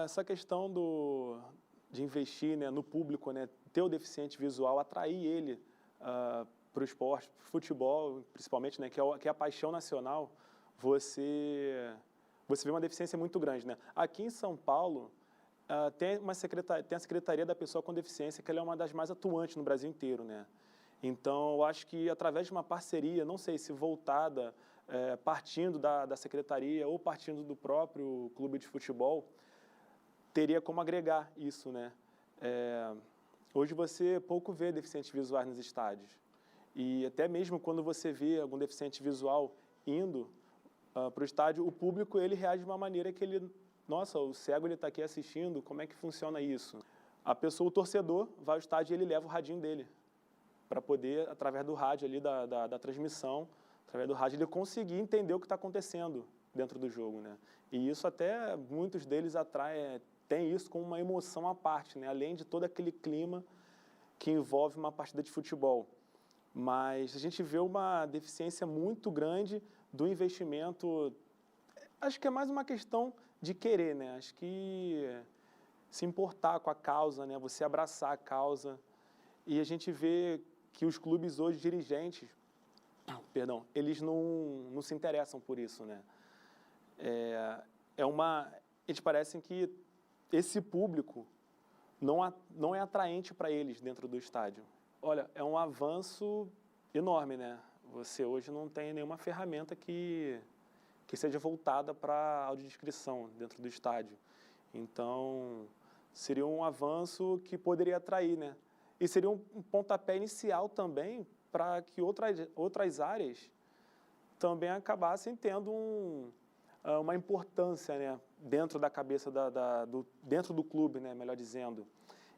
essa questão de investir, né, no público, né, ter o deficiente visual, atrair ele para o esporte, para o futebol, principalmente, né, que é a paixão nacional, você vê uma deficiência muito grande, né? Aqui em São Paulo, tem a Secretaria da Pessoa com Deficiência, que ela é uma das mais atuantes no Brasil inteiro, né? Então, eu acho que através de uma parceria, não sei se voltada, partindo da secretaria ou partindo do próprio clube de futebol, teria como agregar isso, né? Hoje você pouco vê deficientes visuais nos estádios. E até mesmo quando você vê algum deficiente visual indo para o estádio, o público ele reage de uma maneira que ele, nossa, o cego ele está aqui assistindo, como é que funciona isso? A pessoa, o torcedor, vai ao estádio e ele leva o radinho dele para poder, através do rádio ali, da transmissão, através do rádio, ele conseguir entender o que está acontecendo dentro do jogo, né? E isso até, muitos deles tem isso como uma emoção à parte, né? Além de todo aquele clima que envolve uma partida de futebol. Mas a gente vê uma deficiência muito grande do investimento. Acho que é mais uma questão de querer, né? Acho que se importar com a causa, né? Você abraçar a causa. E a gente vê que os clubes hoje, dirigentes, eles não se interessam por isso, né? Eles parecem que esse público não é atraente para eles dentro do estádio. Olha, é um avanço enorme, né? Você hoje não tem nenhuma ferramenta que seja voltada para a audiodescrição dentro do estádio. Então, seria um avanço que poderia atrair, né? E seria um pontapé inicial também para que outras áreas também acabassem tendo uma importância, né, dentro da cabeça dentro do clube, né, melhor dizendo.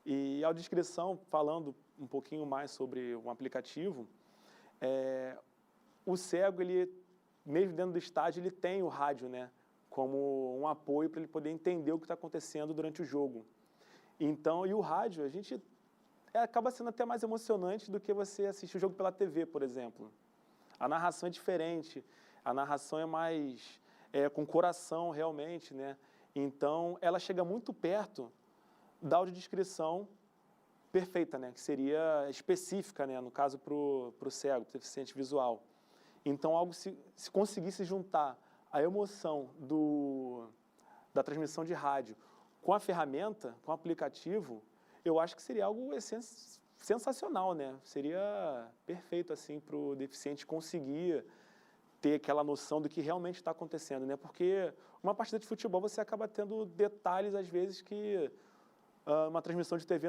E a audiodescrição, falando um pouquinho mais sobre um aplicativo, o cego, ele, mesmo dentro do estádio, ele tem o rádio, né, como um apoio para ele poder entender o que está acontecendo durante o jogo. Então, e o rádio, a gente acaba sendo até mais emocionante do que você assistir o jogo pela TV, por exemplo. A narração é diferente, a narração é mais com coração realmente, né? Então, ela chega muito perto da audiodescrição perfeita, né? Que seria específica, né? No caso, para o cego, para o deficiente visual. Então, se conseguisse juntar a emoção da transmissão de rádio com a ferramenta, com o aplicativo, eu acho que seria algo sensacional, né? Seria perfeito assim para o deficiente conseguir ter aquela noção do que realmente está acontecendo, né? Porque uma partida de futebol você acaba tendo detalhes às vezes que uma transmissão de TV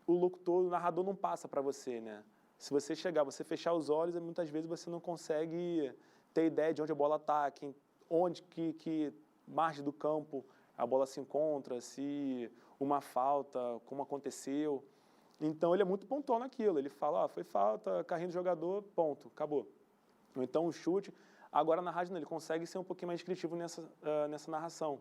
o locutor, o narrador não passa para você, né? Se você você fechar os olhos, muitas vezes você não consegue ter ideia de onde a bola está, onde que margem do campo a bola se encontra, se uma falta, como aconteceu. Então, ele é muito pontual naquilo. Ele fala, foi falta, carrinho do jogador, ponto, acabou. Ou então, um chute. Agora, na rádio, ele consegue ser um pouquinho mais descritivo nessa narração.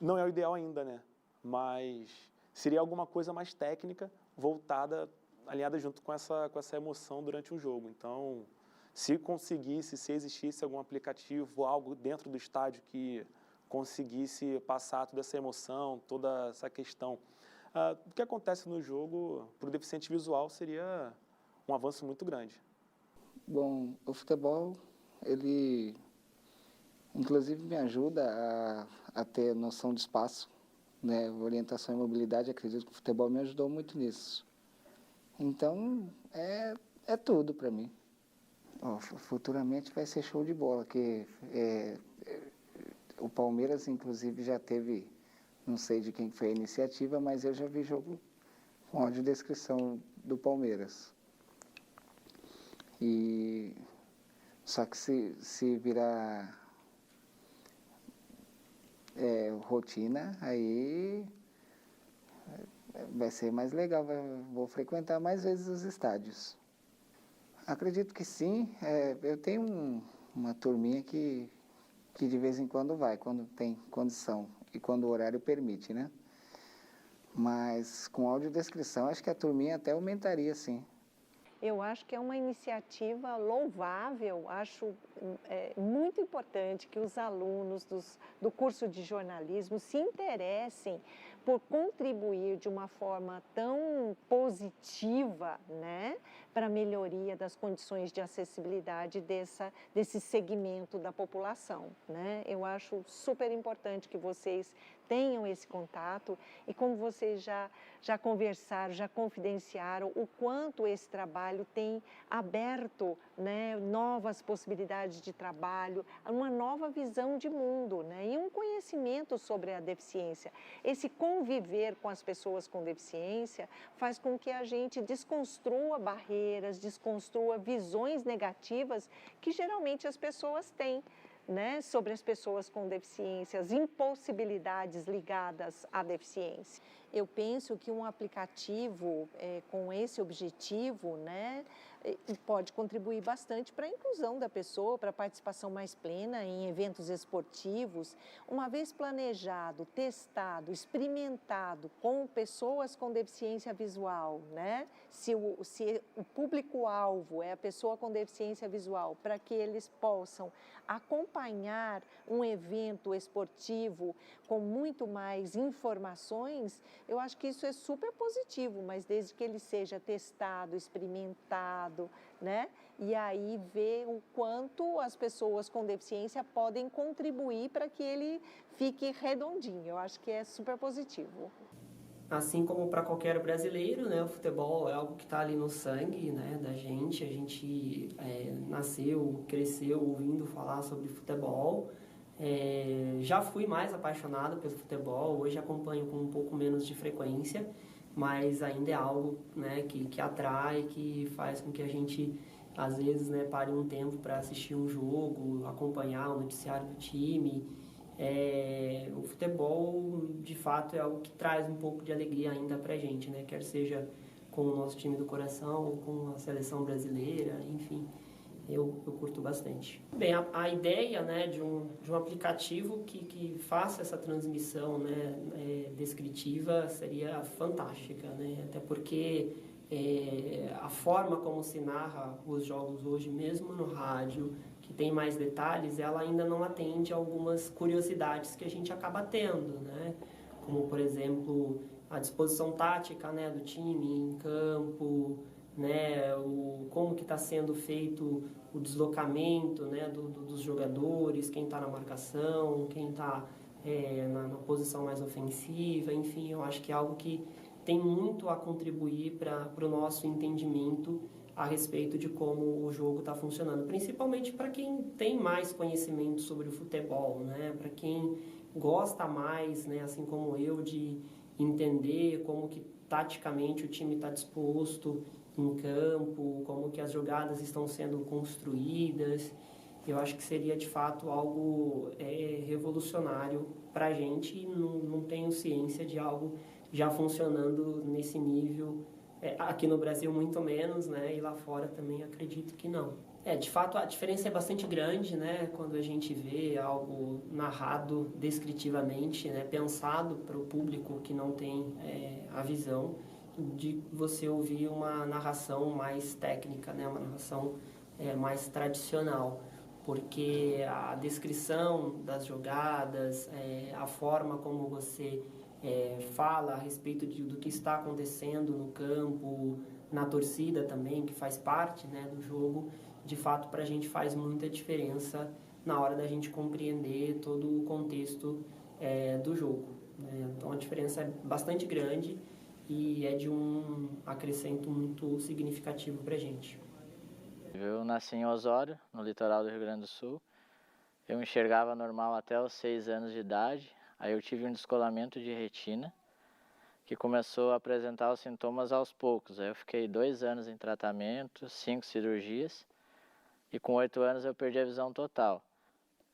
Não é o ideal ainda, né? Mas seria alguma coisa mais técnica, voltada, alinhada junto com essa emoção durante um jogo. Então, se existisse algum aplicativo, algo dentro do estádio que conseguisse passar toda essa emoção, toda essa questão. O que acontece no jogo, para o deficiente visual, seria um avanço muito grande. Bom, o futebol, ele inclusive me ajuda a ter noção de espaço, né? Orientação e mobilidade, acredito que o futebol me ajudou muito nisso. Então, é tudo para mim. Futuramente vai ser show de bola, que o Palmeiras, inclusive, já teve, não sei de quem foi a iniciativa, mas eu já vi jogo com audiodescrição do Palmeiras. Só que se virar rotina, aí vai ser mais legal, vou frequentar mais vezes os estádios. Acredito que sim, eu tenho uma turminha que de vez em quando vai, quando tem condição e quando o horário permite, né? Mas com audiodescrição acho que a turminha até aumentaria, sim. Eu acho que é uma iniciativa louvável, acho muito importante que os alunos do curso de jornalismo se interessem por contribuir de uma forma tão positiva, né, para a melhoria das condições de acessibilidade desse segmento da população, né? Eu acho super importante que vocês tenham esse contato e como vocês já conversaram, já confidenciaram o quanto esse trabalho tem aberto, né, novas possibilidades de trabalho, uma nova visão de mundo, né, e um conhecimento sobre a deficiência. Esse conviver com as pessoas com deficiência faz com que a gente desconstrua barreiras, desconstrua visões negativas que geralmente as pessoas têm, né, sobre as pessoas com deficiência, as impossibilidades ligadas à deficiência. Eu penso que um aplicativo com esse objetivo, né, pode contribuir bastante para a inclusão da pessoa, para a participação mais plena em eventos esportivos. Uma vez planejado, testado, experimentado com pessoas com deficiência visual, né, se o público-alvo é a pessoa com deficiência visual, para que eles possam acompanhar um evento esportivo com muito mais informações, eu acho que isso é super positivo, mas desde que ele seja testado, experimentado, né? E aí ver o quanto as pessoas com deficiência podem contribuir para que ele fique redondinho. Eu acho que é super positivo. Assim como para qualquer brasileiro, né, o futebol é algo que está ali no sangue, né, da gente. A gente nasceu, cresceu ouvindo falar sobre futebol. Já fui mais apaixonado pelo futebol, hoje acompanho com um pouco menos de frequência, mas ainda é algo, né, que atrai, que faz com que a gente, às vezes, né, pare um tempo para assistir um jogo, acompanhar o noticiário do time. O futebol, de fato, é algo que traz um pouco de alegria ainda pra gente, né? Quer seja com o nosso time do coração, ou com a seleção brasileira, enfim, eu curto bastante. Bem, a ideia, né, de um aplicativo que faça essa transmissão, né, descritiva seria fantástica, né? Até porque a forma como se narra os jogos hoje, mesmo no rádio, que tem mais detalhes, ela ainda não atende a algumas curiosidades que a gente acaba tendo, né? Como, por exemplo, a disposição tática, né, do time em campo, né, como que está sendo feito o deslocamento, né, dos jogadores, quem está na marcação, quem está na posição mais ofensiva, enfim, eu acho que é algo que tem muito a contribuir para o nosso entendimento a respeito de como o jogo está funcionando, principalmente para quem tem mais conhecimento sobre o futebol, né? Para quem gosta mais, né, assim como eu, de entender como que taticamente o time está disposto em campo, como que as jogadas estão sendo construídas. Eu acho que seria de fato algo revolucionário para a gente e não tenho ciência de algo já funcionando nesse nível. Aqui no Brasil muito menos, né? E lá fora também acredito que não. De fato a diferença é bastante grande, né? Quando a gente vê algo narrado descritivamente, né? Pensado para o público que não tem a visão de você ouvir uma narração mais técnica, né? Uma narração mais tradicional. Porque a descrição das jogadas, a forma como você fala a respeito do que está acontecendo no campo, na torcida também, que faz parte, né, do jogo, de fato para a gente faz muita diferença na hora da gente compreender todo o contexto do jogo, né? Então a diferença é bastante grande e é de um acrescento muito significativo para a gente. Eu nasci em Osório, no litoral do Rio Grande do Sul. Eu enxergava normal até os 6 anos de idade. Aí eu tive um descolamento de retina, que começou a apresentar os sintomas aos poucos. Aí eu fiquei 2 anos em tratamento, 5 cirurgias, e com 8 anos eu perdi a visão total.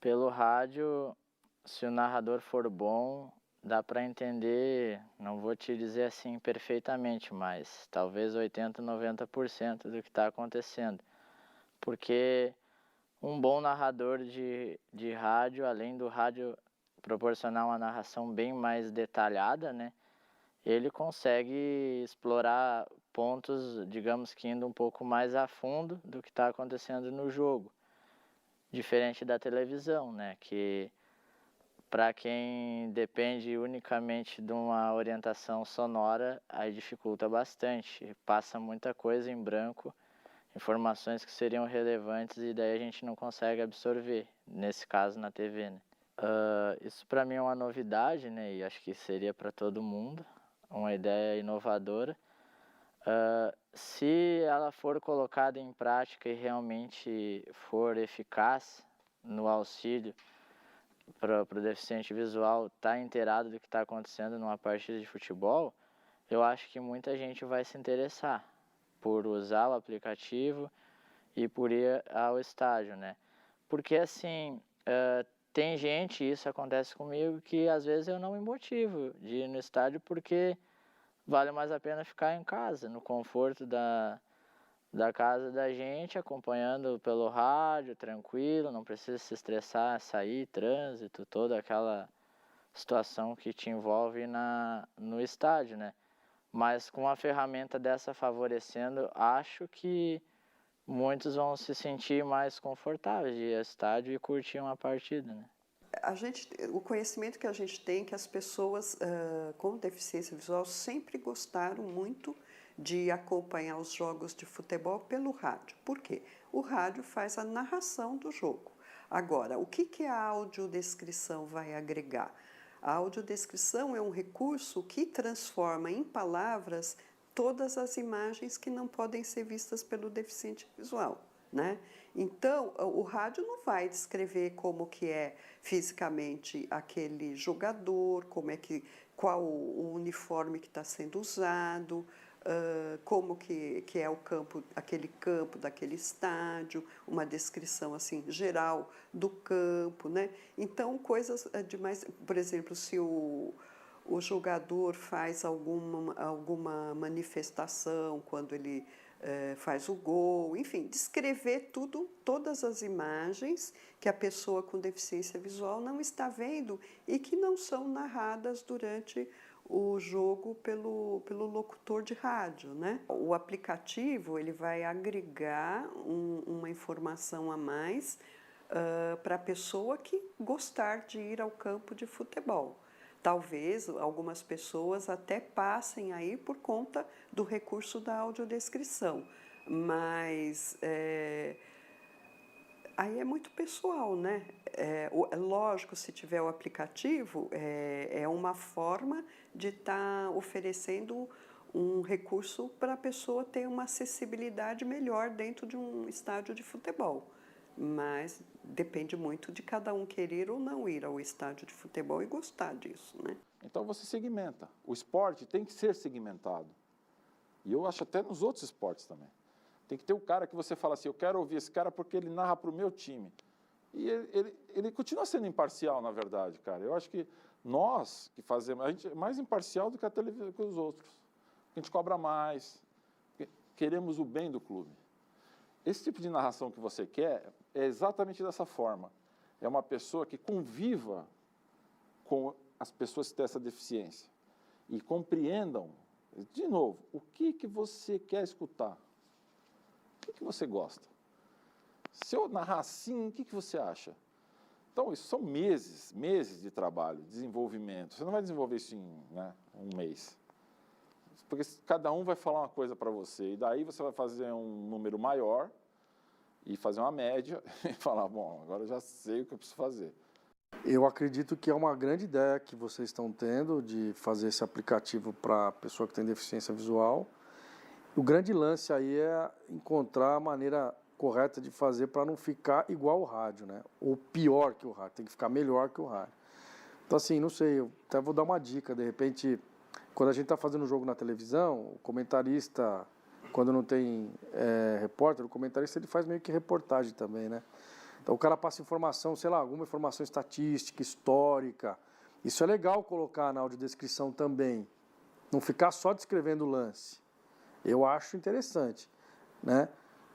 Pelo rádio, se o narrador for bom, dá para entender, não vou te dizer assim perfeitamente, mas talvez 80%, 90% do que está acontecendo. Porque um bom narrador de rádio, além do rádio proporcionar uma narração bem mais detalhada, né? ele consegue explorar pontos, digamos que indo um pouco mais a fundo do que está acontecendo no jogo. Diferente da televisão, né? Que para quem depende unicamente de uma orientação sonora, aí dificulta bastante. Passa muita coisa em branco, informações que seriam relevantes e daí a gente não consegue absorver, nesse caso na TV, né? Isso para mim é uma novidade, né? E acho que seria para todo mundo, uma ideia inovadora. Se ela for colocada em prática e realmente for eficaz no auxílio para o deficiente visual estar inteirado do que está acontecendo numa partida de futebol, eu acho que muita gente vai se interessar por usar o aplicativo e por ir ao estádio, né? Porque assim, tem gente, isso acontece comigo, que às vezes eu não me motivo de ir no estádio porque vale mais a pena ficar em casa, no conforto da casa da gente, acompanhando pelo rádio, tranquilo, não precisa se estressar, sair, trânsito, toda aquela situação que te envolve no estádio, né? Mas com a ferramenta dessa favorecendo, acho que muitos vão se sentir mais confortáveis de ir ao estádio e curtir uma partida, né? O conhecimento que a gente tem é que as pessoas com deficiência visual sempre gostaram muito de acompanhar os jogos de futebol pelo rádio. Por quê? O rádio faz a narração do jogo. Agora, o que a audiodescrição vai agregar? A audiodescrição é um recurso que transforma em palavras todas as imagens que não podem ser vistas pelo deficiente visual, né? Então, o rádio não vai descrever como que é fisicamente aquele jogador, qual o uniforme que está sendo usado, como que é o campo, aquele campo daquele estádio, uma descrição assim geral do campo, né? Então, coisas demais, por exemplo, se o jogador faz alguma manifestação quando ele faz o gol, enfim, descrever todas as imagens que a pessoa com deficiência visual não está vendo e que não são narradas durante o jogo pelo locutor de rádio, né? O aplicativo ele vai agregar uma informação a mais para a pessoa que gostar de ir ao campo de futebol. Talvez algumas pessoas até passem aí por conta do recurso da audiodescrição, mas aí é muito pessoal, né? Lógico, se tiver o aplicativo, é uma forma de estar oferecendo um recurso para a pessoa ter uma acessibilidade melhor dentro de um estádio de futebol. Mas depende muito de cada um querer ou não ir ao estádio de futebol e gostar disso, né? Então você segmenta. O esporte tem que ser segmentado. E eu acho até nos outros esportes também. Tem que ter o cara que você fala assim, eu quero ouvir esse cara porque ele narra para o meu time. E ele continua sendo imparcial, na verdade, cara. Eu acho que nós que fazemos, a gente é mais imparcial do que a televisão, que os outros. A gente cobra mais, queremos o bem do clube. Esse tipo de narração que você quer é exatamente dessa forma. É uma pessoa que conviva com as pessoas que têm essa deficiência e compreendam, de novo, o que você quer escutar, o que você gosta. Se eu narrar assim, o que você acha? Então, isso são meses de trabalho, desenvolvimento. Você não vai desenvolver isso em um mês. Porque cada um vai falar uma coisa para você, e daí você vai fazer um número maior e fazer uma média e falar, bom, agora eu já sei o que eu preciso fazer. Eu acredito que é uma grande ideia que vocês estão tendo de fazer esse aplicativo para a pessoa que tem deficiência visual. O grande lance aí é encontrar a maneira correta de fazer para não ficar igual ao rádio, né? Ou pior que o rádio, tem que ficar melhor que o rádio. Então, assim, não sei, eu até vou dar uma dica, de repente, quando a gente está fazendo um jogo na televisão, o comentarista, quando não tem repórter, o comentarista ele faz meio que reportagem também, né? Então o cara passa informação, sei lá, alguma informação estatística, histórica. Isso é legal colocar na audiodescrição também. Não ficar só descrevendo o lance. Eu acho interessante, né?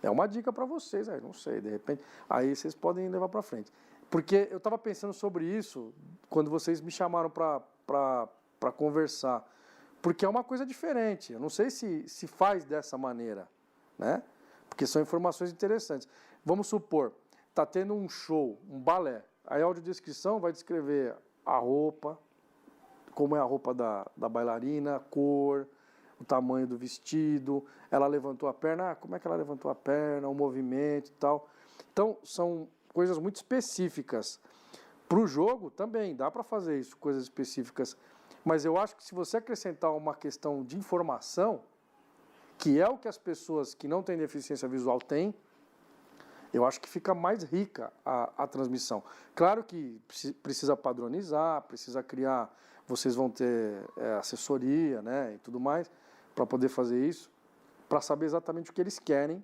É uma dica para vocês, não sei, de repente, aí vocês podem levar para frente. Porque eu estava pensando sobre isso quando vocês me chamaram para conversar. porque é uma coisa diferente. Eu não sei se faz dessa maneira, né? Porque são informações interessantes. Vamos supor, está tendo um show, um balé. A audiodescrição vai descrever a roupa, como é a roupa da bailarina, a cor, o tamanho do vestido, ela levantou a perna, como é que ela levantou a perna, o movimento e tal. Então, são coisas muito específicas. Para o jogo, também, dá para fazer isso, coisas específicas. Mas eu acho que se você acrescentar uma questão de informação, que é o que as pessoas que não têm deficiência visual têm, eu acho que fica mais rica a transmissão. Claro que precisa padronizar, precisa criar, vocês vão ter assessoria, né, e tudo mais, para poder fazer isso, para saber exatamente o que eles querem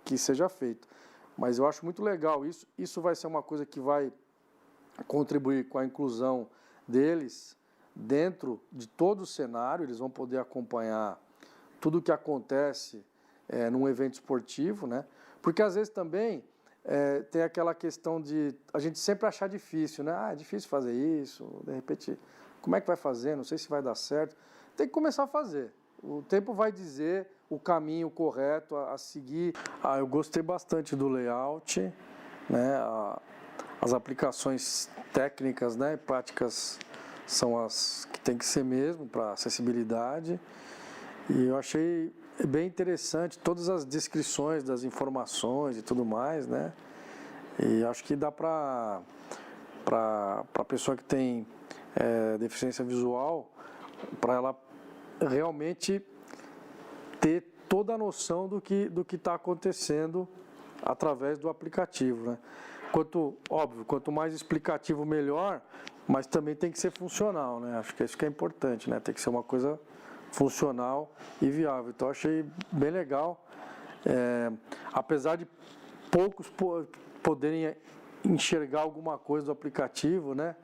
que seja feito. Mas eu acho muito legal isso. Isso vai ser uma coisa que vai contribuir com a inclusão deles dentro de todo o cenário. Eles vão poder acompanhar tudo o que acontece num evento esportivo, né? Porque às vezes também tem aquela questão de a gente sempre achar difícil, né? Ah, é difícil fazer isso, de repente, como é que vai fazer? Não sei se vai dar certo. Tem que começar a fazer. O tempo vai dizer o caminho correto a seguir. Eu gostei bastante do layout, né? As aplicações técnicas, né, e práticas são as que tem que ser mesmo para acessibilidade. E eu achei bem interessante todas as descrições das informações e tudo mais, né? E acho que dá para a pessoa que tem deficiência visual, para ela realmente ter toda a noção do que está acontecendo através do aplicativo, né? Quanto mais explicativo, melhor, mas também tem que ser funcional, né? Acho que isso que é importante, né? Tem que ser uma coisa funcional e viável. Então, achei bem legal. Apesar de poucos poderem enxergar alguma coisa do aplicativo, né?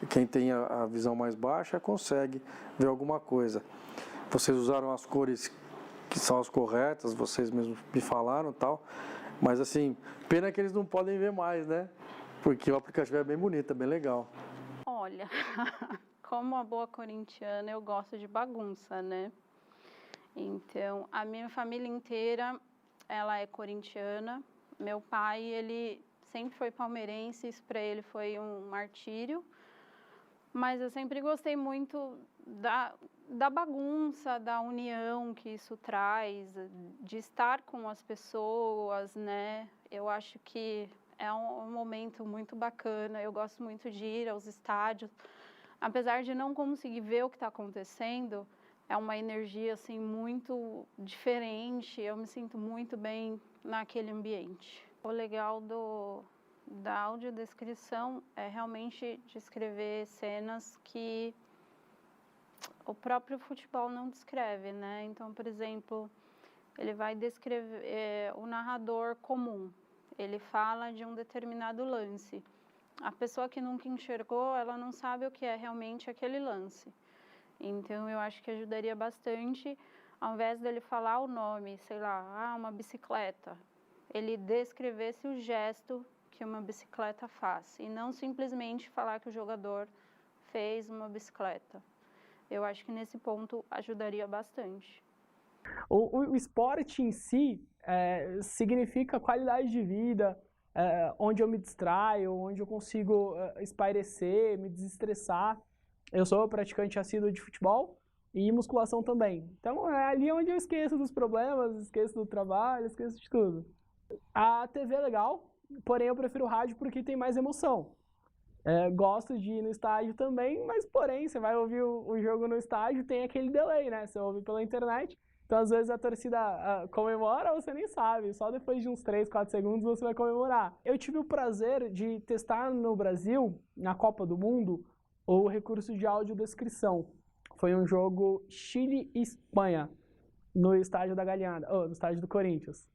Quem tem a visão mais baixa consegue ver alguma coisa. Vocês usaram as cores que são as corretas, vocês mesmos me falaram e tal. Mas, assim, pena que eles não podem ver mais, né? Porque o aplicativo é bem bonito, é bem legal. Olha, como uma boa corintiana, eu gosto de bagunça, né? Então, a minha família inteira, ela é corintiana. Meu pai, ele sempre foi palmeirense, isso para ele foi um martírio. Mas eu sempre gostei muito da bagunça, da união que isso traz, de estar com as pessoas, né? Eu acho que é um momento muito bacana. Eu gosto muito de ir aos estádios. Apesar de não conseguir ver o que está acontecendo, é uma energia assim muito diferente. Eu me sinto muito bem naquele ambiente. O legal da audiodescrição é realmente descrever cenas que o próprio futebol não descreve, né? Então, por exemplo, ele vai descrever o narrador comum. Ele fala de um determinado lance. A pessoa que nunca enxergou, ela não sabe o que é realmente aquele lance. Então, eu acho que ajudaria bastante, ao invés dele falar o nome, sei lá, uma bicicleta, ele descrevesse o gesto que uma bicicleta faz, e não simplesmente falar que o jogador fez uma bicicleta. Eu acho que nesse ponto ajudaria bastante. O esporte em si significa qualidade de vida, onde eu me distraio, onde eu consigo espairecer, me desestressar. Eu sou praticante assíduo de futebol e musculação também. Então é ali onde eu esqueço dos problemas, esqueço do trabalho, esqueço de tudo. A TV é legal, porém eu prefiro o rádio porque tem mais emoção. Gosto de ir no estádio também, mas porém você vai ouvir o jogo no estádio, tem aquele delay, né? Você ouve pela internet. Então, às vezes, a torcida comemora, você nem sabe. Só depois de uns 3, 4 segundos você vai comemorar. Eu tive o prazer de testar no Brasil, na Copa do Mundo, o recurso de audiodescrição. Foi um jogo Chile e Espanha, no estádio da Galinhada, no estádio do Corinthians.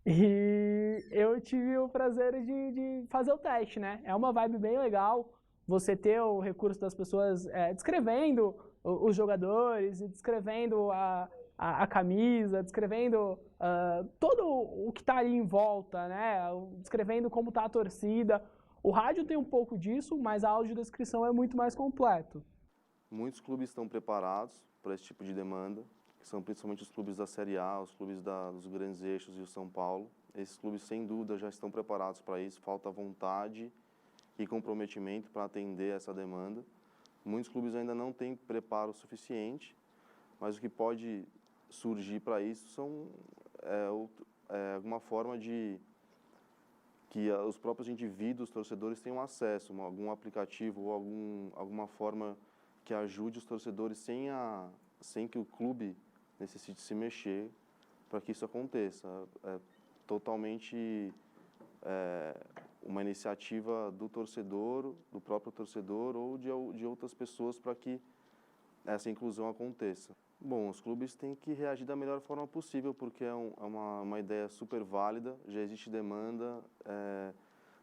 E eu tive o prazer de fazer o teste, né? É uma vibe bem legal você ter o recurso das pessoas descrevendo os jogadores, descrevendo a camisa, descrevendo todo o que está ali em volta, né? Descrevendo como está a torcida. O rádio tem um pouco disso, mas a audiodescrição é muito mais completo. Muitos clubes estão preparados para esse tipo de demanda, que são principalmente os clubes da Série A, os clubes dos grandes eixos e o São Paulo. Esses clubes, sem dúvida, já estão preparados para isso, falta vontade e comprometimento para atender essa demanda. Muitos clubes ainda não têm preparo suficiente, mas o que pode surgir para isso é alguma forma de que os próprios indivíduos, torcedores, tenham acesso, algum aplicativo ou alguma forma que ajude os torcedores sem que o clube necessite se mexer para que isso aconteça. É totalmente uma iniciativa do torcedor, do próprio torcedor ou de outras pessoas para que essa inclusão aconteça. Bom, os clubes têm que reagir da melhor forma possível, porque é uma ideia super válida, já existe demanda.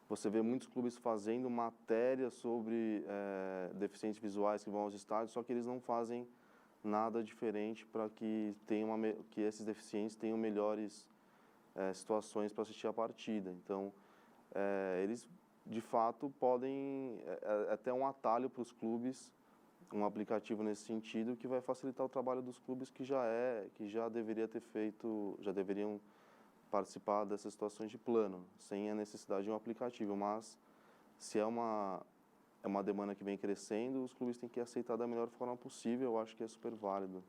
Você vê muitos clubes fazendo matéria sobre deficientes visuais que vão aos estádios, só que eles não fazem nada diferente para que esses deficientes tenham melhores situações para assistir a partida. Então, eles, de fato, podem até um atalho para os clubes, um aplicativo nesse sentido que vai facilitar o trabalho dos clubes que já deveriam participar dessas situações de plano, sem a necessidade de um aplicativo. Mas se é uma demanda que vem crescendo, os clubes têm que aceitar da melhor forma possível. Eu acho que é super válido.